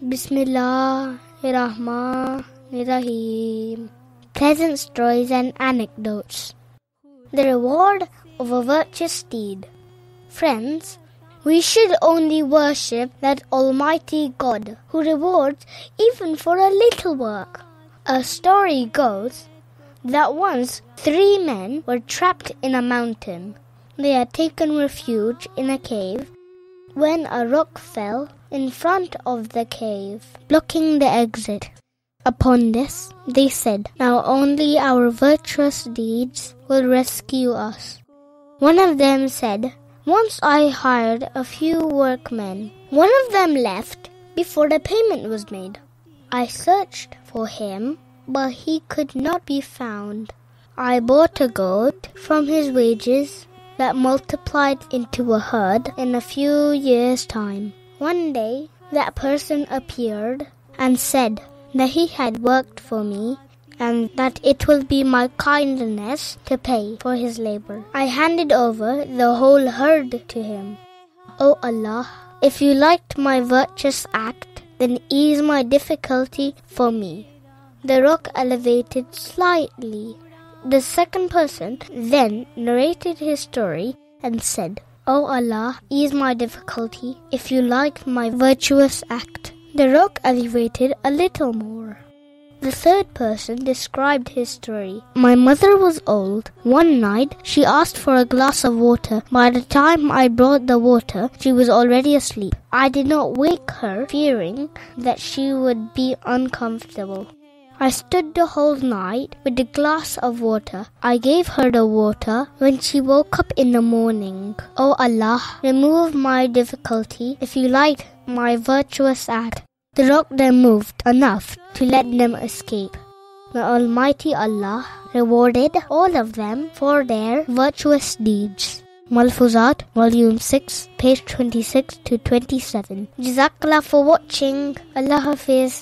Bismillahirrahmanirrahim. Pleasant stories and anecdotes. The reward of a virtuous deed. Friends, we should only worship that Almighty God who rewards even for a little work. A story goes that once 3 men were trapped in a mountain. They had taken refuge in a cave when a rock fell in front of the cave, blocking the exit. Upon this, they said, "Now only our virtuous deeds will rescue us." One of them said, "Once I hired a few workmen. One of them left before the payment was made. I searched for him, but he could not be found. I bought a goat from his wages that multiplied into a herd in a few years' time. One day, that person appeared and said that he had worked for me and that it will be my kindness to pay for his labor. I handed over the whole herd to him. O Allah, if you liked my virtuous act, then ease my difficulty for me." The rock elevated slightly. The second person then narrated his story and said, "O Allah, ease my difficulty if you like my virtuous act." The rock elevated a little more. The third person described his story. "My mother was old. One night, she asked for a glass of water. By the time I brought the water, she was already asleep. I did not wake her, fearing that she would be uncomfortable. I stood the whole night with the glass of water. I gave her the water when she woke up in the morning. O Allah, remove my difficulty if you like my virtuous act." The rock then moved enough to let them escape. The Almighty Allah rewarded all of them for their virtuous deeds. Malfuzat, Volume 6, page 26 to 27. Jazakallah for watching. Allah Hafiz.